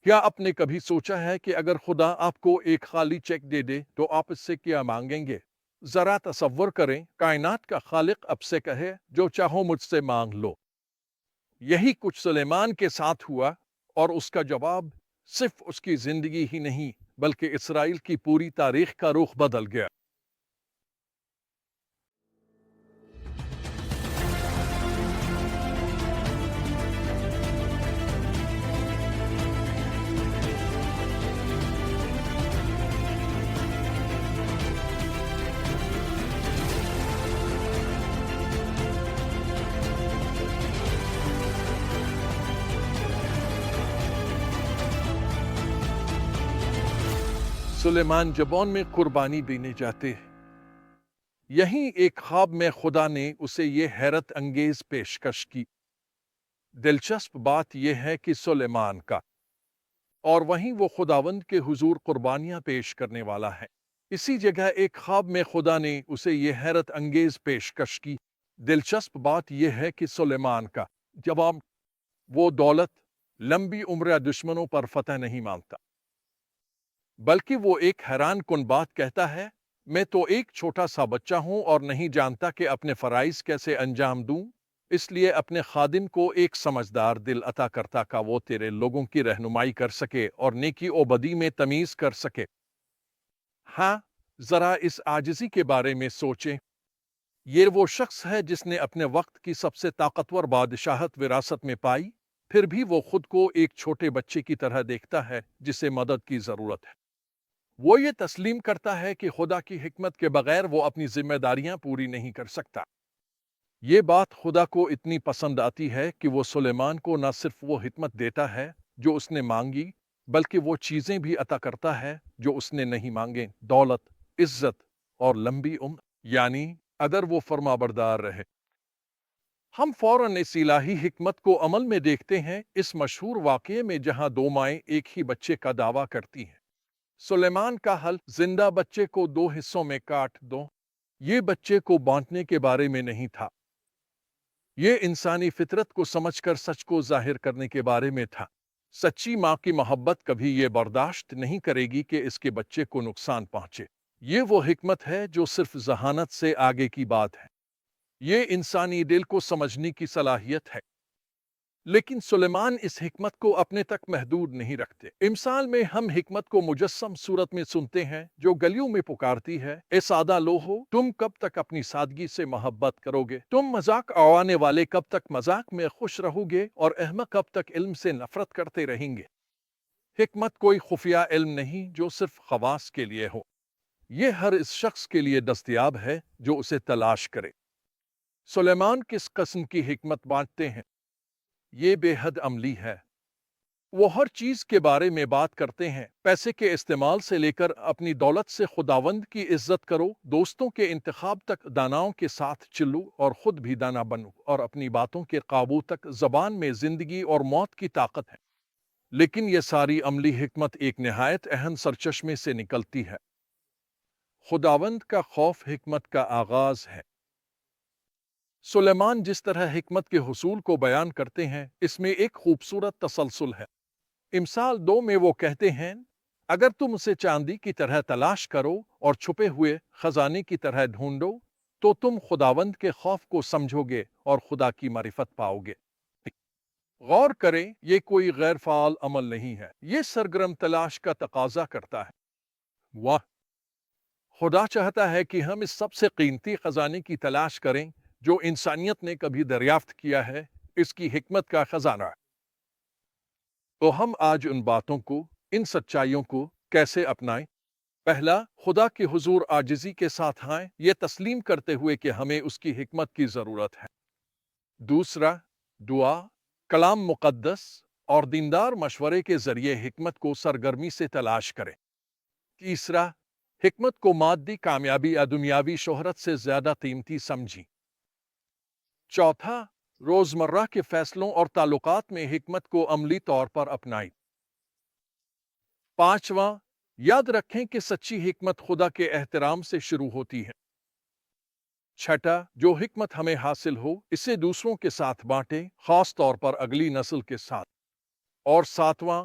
کیا آپ نے کبھی سوچا ہے کہ اگر خدا آپ کو ایک خالی چیک دے دے تو آپ اس سے کیا مانگیں گے؟ ذرا تصور کریں، کائنات کا خالق آپ سے کہے جو چاہو مجھ سے مانگ لو۔ یہی کچھ سلیمان کے ساتھ ہوا، اور اس کا جواب صرف اس کی زندگی ہی نہیں بلکہ اسرائیل کی پوری تاریخ کا رخ بدل گیا۔ سلیمان جبون میں قربانی دینے جاتے ہیں۔ یہیں ایک خواب میں خدا نے اسے یہ حیرت انگیز پیشکش کی۔ دلچسپ بات یہ ہے کہ سلیمان کا اور وہیں وہ خداوند کے حضور قربانیاں پیش کرنے والا ہے۔ اسی جگہ ایک خواب میں خدا نے اسے یہ حیرت انگیز پیشکش کی۔ دلچسپ بات یہ ہے کہ سلیمان کا جواب وہ دولت، لمبی عمر یا دشمنوں پر فتح نہیں مانگتا، بلکہ وہ ایک حیران کن بات کہتا ہے، میں تو ایک چھوٹا سا بچہ ہوں اور نہیں جانتا کہ اپنے فرائض کیسے انجام دوں، اس لیے اپنے خادم کو ایک سمجھدار دل عطا کرتا کہ وہ تیرے لوگوں کی رہنمائی کر سکے اور نیکی و بدی میں تمیز کر سکے۔ ہاں، ذرا اس عاجزی کے بارے میں سوچیں۔ یہ وہ شخص ہے جس نے اپنے وقت کی سب سے طاقتور بادشاہت وراثت میں پائی، پھر بھی وہ خود کو ایک چھوٹے بچے کی طرح دیکھتا ہے جسے مدد کی ضرورت ہے۔ وہ یہ تسلیم کرتا ہے کہ خدا کی حکمت کے بغیر وہ اپنی ذمہ داریاں پوری نہیں کر سکتا۔ یہ بات خدا کو اتنی پسند آتی ہے کہ وہ سلیمان کو نہ صرف وہ حکمت دیتا ہے جو اس نے مانگی، بلکہ وہ چیزیں بھی عطا کرتا ہے جو اس نے نہیں مانگیں: دولت، عزت اور لمبی عمر، یعنی اگر وہ فرما بردار رہے۔ ہم فوراً اس الہی حکمت کو عمل میں دیکھتے ہیں اس مشہور واقعے میں جہاں دو مائیں ایک ہی بچے کا دعویٰ کرتی ہیں۔ سلیمان کا حل: زندہ بچے کو دو حصوں میں کاٹ دو۔ یہ بچے کو بانٹنے کے بارے میں نہیں تھا، یہ انسانی فطرت کو سمجھ کر سچ کو ظاہر کرنے کے بارے میں تھا۔ سچی ماں کی محبت کبھی یہ برداشت نہیں کرے گی کہ اس کے بچے کو نقصان پہنچے۔ یہ وہ حکمت ہے جو صرف ذہانت سے آگے کی بات ہے۔ یہ انسانی دل کو سمجھنے کی صلاحیت ہے۔ لیکن سلیمان اس حکمت کو اپنے تک محدود نہیں رکھتے۔ امثال میں ہم حکمت کو مجسم صورت میں سنتے ہیں جو گلیوں میں پکارتی ہے، اے سادہ لوہو، تم کب تک اپنی سادگی سے محبت کرو گے؟ تم مذاق اڑانے والے کب تک مذاق میں خوش رہو گے اور احمق کب تک علم سے نفرت کرتے رہیں گے؟ حکمت کوئی خفیہ علم نہیں جو صرف خواص کے لیے ہو، یہ ہر اس شخص کے لیے دستیاب ہے جو اسے تلاش کرے۔ سلیمان کس قسم کی حکمت بانٹتے ہیں؟ یہ بے حد عملی ہے۔ وہ ہر چیز کے بارے میں بات کرتے ہیں، پیسے کے استعمال سے لے کر اپنی دولت سے خداوند کی عزت کرو، دوستوں کے انتخاب تک داناؤں کے ساتھ چلو اور خود بھی دانا بنو، اور اپنی باتوں کے قابو تک زبان میں زندگی اور موت کی طاقت ہے۔ لیکن یہ ساری عملی حکمت ایک نہایت اہم سرچشمے سے نکلتی ہے۔ خداوند کا خوف حکمت کا آغاز ہے۔ سلیمان جس طرح حکمت کے حصول کو بیان کرتے ہیں، اس میں ایک خوبصورت تسلسل ہے۔ امثال 2 میں وہ کہتے ہیں، اگر تم اسے چاندی کی طرح تلاش کرو اور چھپے ہوئے خزانے کی طرح ڈھونڈو تو تم خداوند کے خوف کو سمجھو گے اور خدا کی معرفت پاؤ گے۔ غور کریں، یہ کوئی غیر فعال عمل نہیں ہے، یہ سرگرم تلاش کا تقاضا کرتا ہے۔ واہ! خدا چاہتا ہے کہ ہم اس سب سے قیمتی خزانے کی تلاش کریں جو انسانیت نے کبھی دریافت کیا ہے، اس کی حکمت کا خزانہ۔ تو ہم آج ان باتوں کو، ان سچائیوں کو کیسے اپنائیں؟ پہلا، خدا کے حضور عاجزی کے ساتھ آئیں، یہ تسلیم کرتے ہوئے کہ ہمیں اس کی حکمت کی ضرورت ہے۔ دوسرا، دعا، کلام مقدس اور دیندار مشورے کے ذریعے حکمت کو سرگرمی سے تلاش کریں۔ تیسرا، حکمت کو مادی کامیابی یا دنیاوی شہرت سے زیادہ قیمتی سمجھیں۔ چوتھا، روزمرہ کے فیصلوں اور تعلقات میں حکمت کو عملی طور پر اپنائیں۔ پانچواں، یاد رکھیں کہ سچی حکمت خدا کے احترام سے شروع ہوتی ہے۔ چھٹا، جو حکمت ہمیں حاصل ہو اسے دوسروں کے ساتھ بانٹیں، خاص طور پر اگلی نسل کے ساتھ۔ اور ساتواں،